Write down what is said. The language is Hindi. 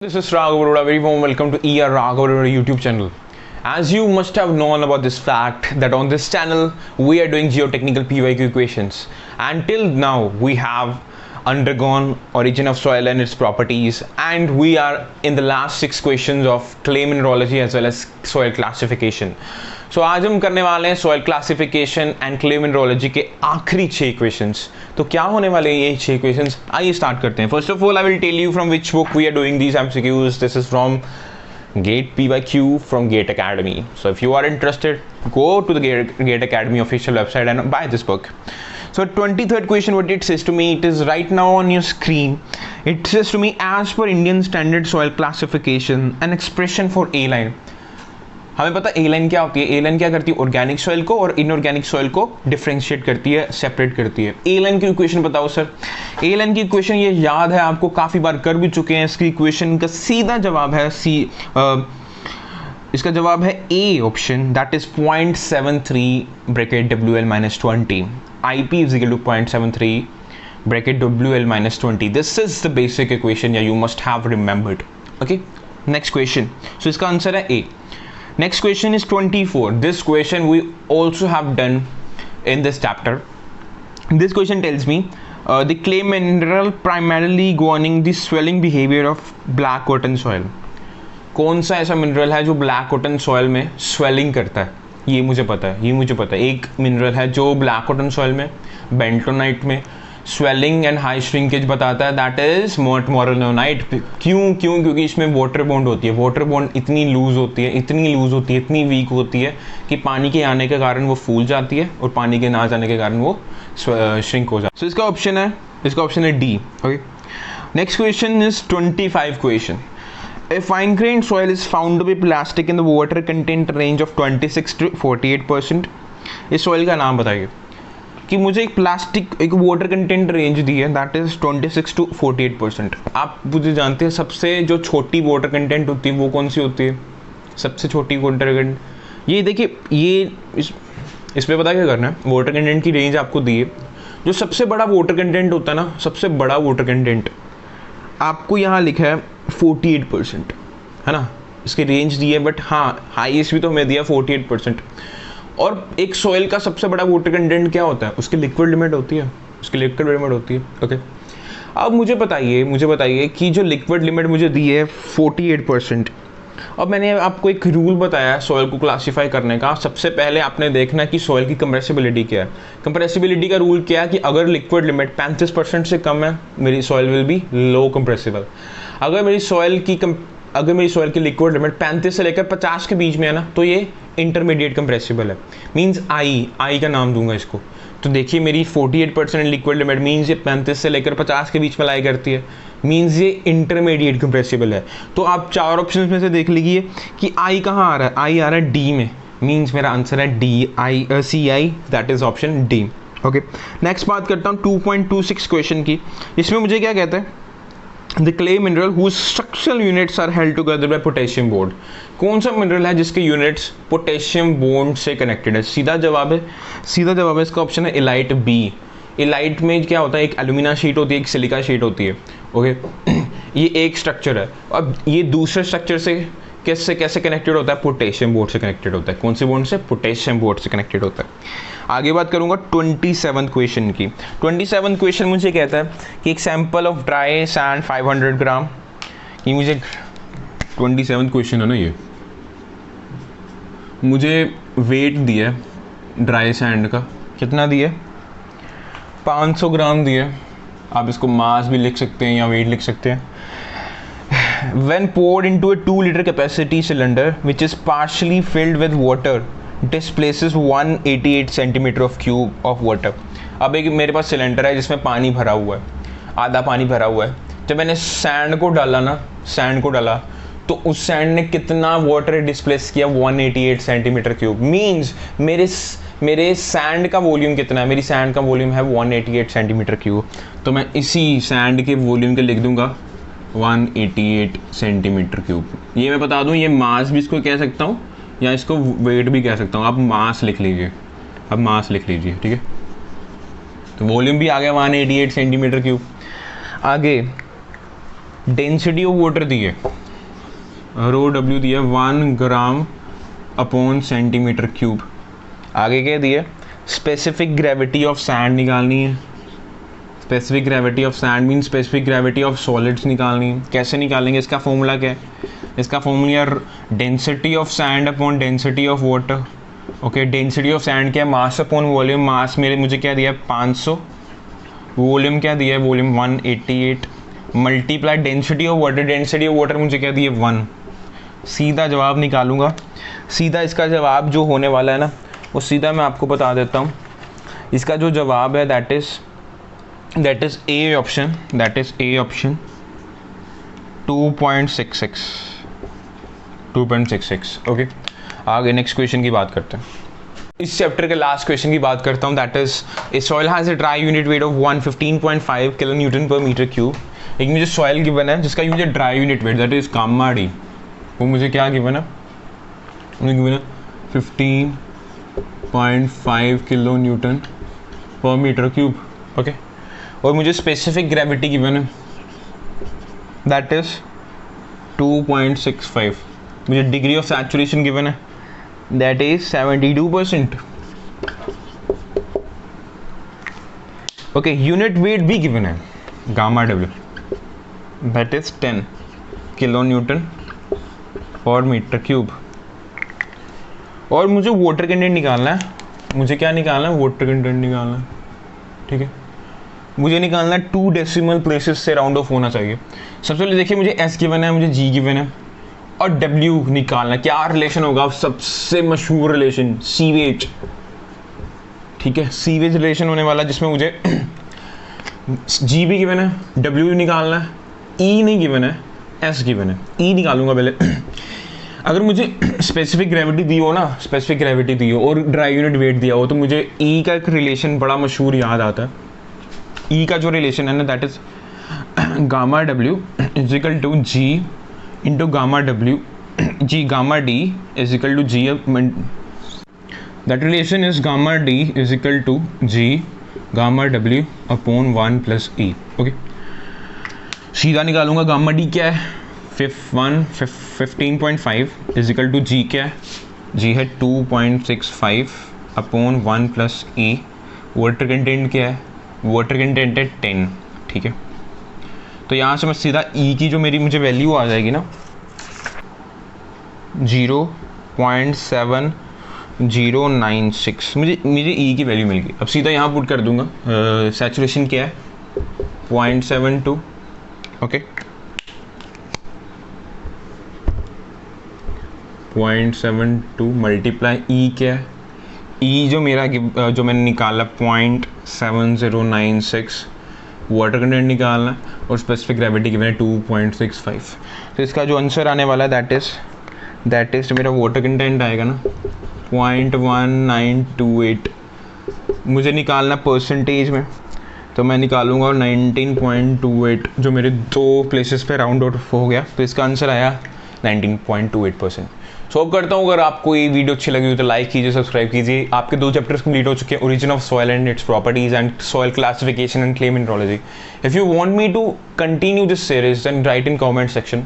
This is Raghav Arora. Very warm welcome to ER Raghav Arora YouTube channel. As you must have known about this fact that on this channel we are doing geotechnical PYQ equations, and till now we have undergone origin of soil and its properties, and we are in the last 6 questions of clay mineralogy as well as soil classification. So आज हम करने वाले हैं soil classification and clay mineralogy के आखिरी 6 इक्वेशंस. तो क्या होने वाले हैं ये 6 इक्वेशंस, आइए स्टार्ट करते हैं. First of all I will tell you from which book we are doing these MCQs. This is from GATE PYQ from GATE Academy. So if you are interested, go to the GATE Academy official website and buy this book. So 23rd question, what it says to me, it is right now on your screen. It says to me, as per Indian standard soil classification, an expression for A line. हमें पता ए लाइन क्या होती है. ए लाइन क्या करती है, ऑर्गेनिक सॉइल को और इनऑर्गेनिक सॉइल को डिफरेंशिएट करती है, सेपरेट करती है. ए लाइन की इक्वेशन बताओ सर. ए लाइन की इक्वेशन ये याद है आपको, काफ़ी बार कर भी चुके हैं. इसकी इक्वेशन का सीधा जवाब है इसका जवाब है A option, that is 0.73 bracket WL - 20. IP is equal to 0.73 bracket WL - 20. This is the basic equation या you must have remembered. Okay, next question. So इसका आंसर है ए. Next question is 24. This question we also have done in this chapter. This question tells me the clay mineral primarily governing the swelling behavior of black cotton soil. कौन सा ऐसा मिनरल है जो ब्लैक कॉटन सॉइल में स्वेलिंग करता है? ये मुझे पता है. एक मिनरल है जो ब्लैक कॉटन सॉइल में, बेंटोनाइट में स्वेलिंग एंड हाई श्रिंकेज बताता है, दैट इज मोरनोनाइट. क्योंकि इसमें वाटर बॉन्ड होती है. वाटर बॉन्ड इतनी लूज होती है, इतनी वीक होती है कि पानी के आने के कारण वो फूल जाती है और पानी के ना जाने के कारण वो श्रिंक हो जाती है. सो इसका ऑप्शन है D. Okay, next question is 25 question. A fine grained soil is found to be plastic in the water content range of 26 to 48%. इस सॉइल का नाम बताइए कि मुझे एक वाटर कंटेंट रेंज दी है, दैट इज 26 to 48%. आप मुझे जानते हैं सबसे जो छोटी वाटर कंटेंट होती है वो कौन सी होती है? सबसे छोटी वाटर कंटेंट ये देखिए, ये इस पे पता क्या करना है. वाटर कंटेंट की रेंज आपको दी है. जो सबसे बड़ा वाटर कंटेंट होता है ना, सबसे बड़ा वाटर कंटेंट आपको यहाँ लिखा है 48%, है ना. इसकी रेंज दी है, बट हाँ हाईएस्ट भी तो हमें दिया 48%. और एक सॉइल का सबसे बड़ा वाटर कंटेंट क्या होता है? उसकी लिक्विड लिमिट होती है. ओके, अब मुझे बताइए कि जो लिक्विड लिमिट मुझे दी है 48%. अब मैंने आपको एक रूल बताया सॉइल को क्लासीफाई करने का. सबसे पहले आपने देखना कि सॉइल की कंप्रेसिबिलिटी क्या है. कंप्रेसिबिलिटी का रूल क्या है कि अगर लिक्विड लिमिट 35% से कम है, मेरी soil will be low compressible. अगर मेरी सॉइल की लिक्विड लिमिट 35 से लेकर 50 के बीच में है ना, तो ये इंटरमीडिएट कंप्रेसिबल है. मींस आई का नाम दूंगा इसको. तो देखिए मेरी 48% लिक्विड लिमिट मींस ये 35 से लेकर 50 के बीच में लाई करती है. मींस ये इंटरमीडिएट कंप्रेसिबल है. तो आप 4 ऑप्शंस में से देख लीजिए कि आई कहाँ आ रहा है. आई आ रहा है डी में. मींस मेरा आंसर है D, CI, that is option D. Okay, next बात करता हूँ 2.26 क्वेश्चन की. इसमें मुझे क्या कहता है, The clay mineral whose structural units are held together by potassium bond. कौन सा मिनरल है जिसके यूनिट्स पोटेशियम बॉन्ड से कनेक्टेड है? सीधा जवाब है इसका ऑप्शन है इलाइट बी. इलाइट में क्या होता है, एक एल्यूमिना शीट होती है, एक सिलिका शीट होती है. ओके, ये एक स्ट्रक्चर है. अब ये दूसरे स्ट्रक्चर से कैसे कनेक्टेड होता है? पोटेशियम बॉन्ड से कनेक्टेड होता है. कौन से बॉन्ड से? पोटेशियम बॉन्ड से कनेक्टेड होता है. आगे बात करूंगा 27 क्वेश्चन की. 27 क्वेश्चन मुझे कहता है कि एक सैंपल ऑफ ड्राई सैंड 500 ग्राम. ये मुझे 27 क्वेश्चन है ना, ये मुझे वेट दिया है ड्राई सैंड का. कितना दिया है? 500 ग्राम दिया है. आप इसको मास भी लिख सकते हैं या वेट लिख सकते हैं. When poured into a 2 liter capacity cylinder which is partially filled with water displaces 188 centimeter of cube of water. अब एक मेरे पास सिलेंडर है जिसमें पानी भरा हुआ है, आधा पानी भरा हुआ है. जब मैंने सैंड को डाला तो उस सैंड ने कितना वाटर डिस्प्लेस किया? 188 सेंटीमीटर क्यूब. मीन्स मेरे सैंड का वॉल्यूम कितना है? मेरी सैंड का वॉल्यूम है 188 सेंटीमीटर क्यूब. तो मैं इसी सैंड के वॉल्यूम के लिख दूंगा 188 सेंटीमीटर क्यूब. ये मैं बता दूं, ये मास भी इसको कह सकता हूँ या इसको वेट भी कह सकता हूँ. आप मास लिख लीजिए, ठीक है. तो वॉल्यूम भी आ गया 188 सेंटीमीटर क्यूब. आगे डेंसिटी ऑफ वाटर दी है, रो डब्ल्यू दिया 1 ग्राम अपॉन सेंटीमीटर क्यूब। आगे क्या दिया, स्पेसिफिक ग्रेविटी ऑफ सैंड निकालनी है। Specific gravity of sand mean specific gravity of solids निकालनी है। कैसे निकालेंगे, इसका फॉर्मूला क्या है, इसका formula density of sand upon density of water. Okay, density of sand क्या है, मास अपॉन वॉल्यूम। मास मेरे मुझे क्या दिया है 500, वॉल्यूम क्या दिया है, volume 188 multiply density of water. Density of water मुझे क्या दिया 1। सीधा जवाब निकालूंगा। सीधा इसका जवाब जो होने वाला है ना, वो सीधा मैं आपको बता देता हूँ। इसका जो जवाब है that is A option, 2.66। Okay, आगे नेक्स्ट क्वेश्चन की बात करते हैं। इस चैप्टर के लास्ट क्वेश्चन की बात करता हूँ, that is a soil has a dry unit weight of 115.5 kilo Newton पर मीटर क्यूब। एक मुझे सॉइल गिवन है जिसका मुझे dry unit weight that is gamma D, वो मुझे क्या गिवन है, मुझे गिवन है 15.5 किलो न्यूटन पर मीटर क्यूब। ओके, और मुझे स्पेसिफिक ग्रेविटी गिवन है दैट इज 2.65। मुझे डिग्री ऑफ सैचुरेशन गिवन है that is 72%। Okay, unit weight भी गिवन है gamma W that is 10 kilo Newton पर मीटर क्यूब। और मुझे वाटर कंटेंट निकालना है, मुझे क्या निकालना है, वाटर कंटेंट निकालना है। ठीक है, मुझे निकालना है 2 डेसिमल प्लेसेस से राउंड ऑफ होना चाहिए। सबसे पहले देखिए मुझे एस गिवन है, मुझे जी गिवन है, और डब्ल्यू निकालना। क्या रिलेशन होगा, सबसे मशहूर रिलेशन सीवेज। ठीक है, सीवेज रिलेशन होने वाला जिसमें मुझे जी भी गिवन है, डब्ल्यू भी निकालना है, ई नहीं गिवन है, एस गिवन है, ई निकालूंगा पहले। अगर मुझे स्पेसिफिक ग्रेविटी दी हो ना, स्पेसिफिक ग्रेविटी दी हो और ड्राई यूनिट वेट दिया हो, तो मुझे ई का एक रिलेशन बड़ा मशहूर याद आता है। ई का जो रिलेशन है ना that is gamma W is equal to G into gamma W G gamma D is equal to G. That relation is gamma D is equal to G gamma W upon 1 plus E. Okay, सीधा निकालूंगा। गामा डी क्या है 15.5 इज इक्वल टू जी क्या है, जी है 2.65 अपॉन 1 प्लस ई। वाटर कंटेंट क्या है, वाटर कंटेंट है 10। ठीक है, तो यहाँ से मैं सीधा ई की जो मेरी मुझे वैल्यू आ जाएगी ना 0.7096, मुझे ई की वैल्यू मिल गई। अब सीधा यहाँ पुट कर दूंगा। सैचुरेशन क्या है 0.72। ओके, 0.72 मल्टीप्लाई ई क्या है, ई जो मेरा जो मैंने निकाला 0.7096, वाटर कंटेंट निकालना और स्पेसिफिक ग्रेविटी गिवन है 2.65। तो इसका जो आंसर आने वाला है दैट इज मेरा वाटर कंटेंट आएगा ना 0.1928। मुझे निकालना परसेंटेज में, तो मैं निकालूंगा 19.28 जो मेरे 2 प्लेसेस पे राउंड ऑफ हो गया। तो इसका आंसर आया 19.28%। सो अब करता हूँ, अगर आपको ये वीडियो अच्छी लगी हो तो लाइक कीजिए, सब्सक्राइब कीजिए। आपके 2 चैप्टर्स कंप्लीट हो चुके हैं, origin of soil and its properties and soil classification and clay mineralogy. If you want me to continue this series then write in comment section.